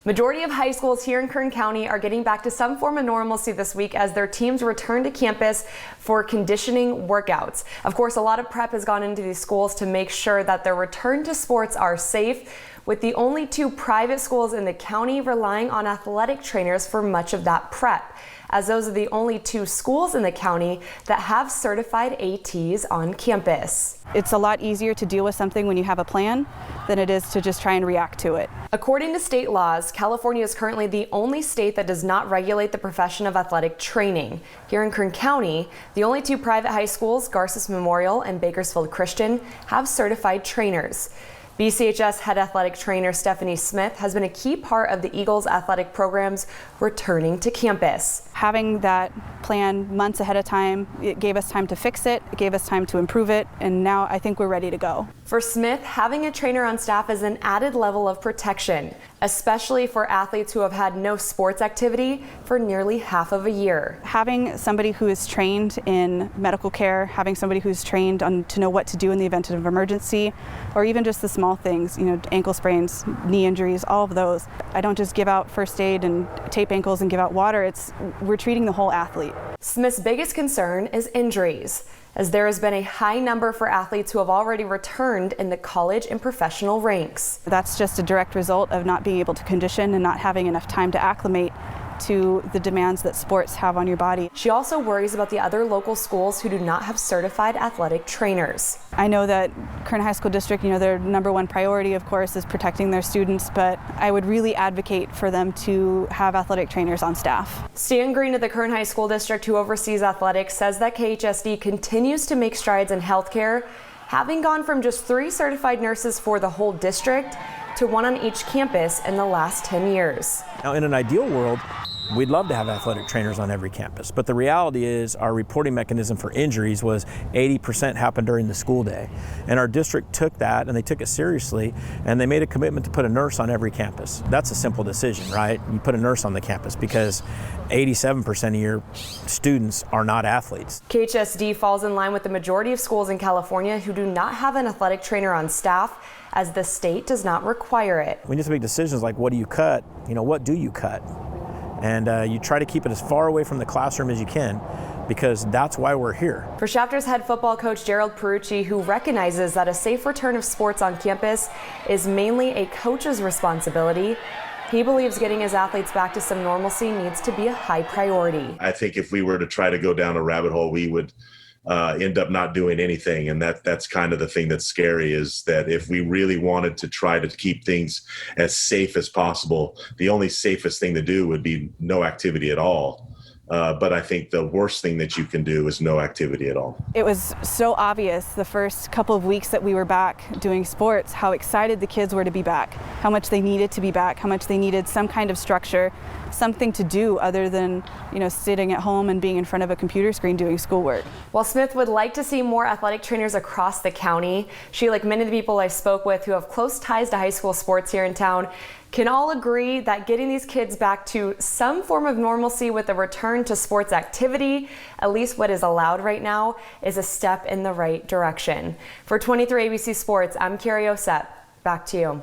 Majority of high schools here in Kern County are getting back to some form of normalcy this week as their teams return to campus for conditioning workouts. Of course, a lot of prep has gone into these schools to make sure that their return to sports are safe, with the only 2 private schools in the county relying on athletic trainers for much of that prep, as those are the only 2 schools in the county that have certified ATs on campus. It's a lot easier to deal with something when you have a plan than it is to just try and react to it. According to state laws, California is currently the only state that does not regulate the profession of athletic training. Here in Kern County, the only 2 private high schools, Garces Memorial and Bakersfield Christian, have certified trainers. BCHS head athletic trainer Stephanie Smith has been a key part of the Eagles athletic programs returning to campus. Having that plan months ahead of time, it gave us time to fix it, it gave us time to improve it, and now I think we're ready to go. For Smith, having a trainer on staff is an added level of protection, especially for athletes who have had no sports activity for nearly half of a year. Having somebody who is trained in medical care, having somebody who's trained to know what to do in the event of emergency, or even just the small things, ankle sprains, knee injuries, all of those. I don't just give out first aid and tape ankles and give out water. We're treating the whole athlete. Smith's biggest concern is injuries, as there has been a high number for athletes who have already returned in the college and professional ranks. That's just a direct result of not being able to condition and not having enough time to acclimate to the demands that sports have on your body. She also worries about the other local schools who do not have certified athletic trainers. I know that Kern High School District, their number 1 priority, of course, is protecting their students, but I would really advocate for them to have athletic trainers on staff. Stan Green of the Kern High School District, who oversees athletics, says that KHSD continues to make strides in healthcare, having gone from just 3 certified nurses for the whole district to 1 on each campus in the last 10 years. Now, in an ideal world, we'd love to have athletic trainers on every campus, but the reality is our reporting mechanism for injuries was 80% happened during the school day. And our district took that and they took it seriously and they made a commitment to put a nurse on every campus. That's a simple decision, right? You put a nurse on the campus because 87% of your students are not athletes. KHSD falls in line with the majority of schools in California who do not have an athletic trainer on staff, as the state does not require it. We need to make decisions like, what do you cut? What do you cut? And you try to keep it as far away from the classroom as you can, because that's why we're here. For Chapters head football coach Gerald Perucci, who recognizes that a safe return of sports on campus is mainly a coach's responsibility, he believes getting his athletes back to some normalcy needs to be a high priority. I think if we were to try to go down a rabbit hole, we would end up not doing anything. And that's kind of the thing that's scary, is that if we really wanted to try to keep things as safe as possible, the only safest thing to do would be no activity at all. But I think the worst thing that you can do is no activity at all. It was so obvious the first couple of weeks that we were back doing sports, how excited the kids were to be back, how much they needed to be back, how much they needed some kind of structure, something to do other than, sitting at home and being in front of a computer screen doing schoolwork. While Smith would like to see more athletic trainers across the county, she, like many of the people I spoke with who have close ties to high school sports here in town, can all agree that getting these kids back to some form of normalcy with a return to sports activity, at least what is allowed right now, is a step in the right direction. For 23 ABC Sports, I'm Carrie Osep. Back to you.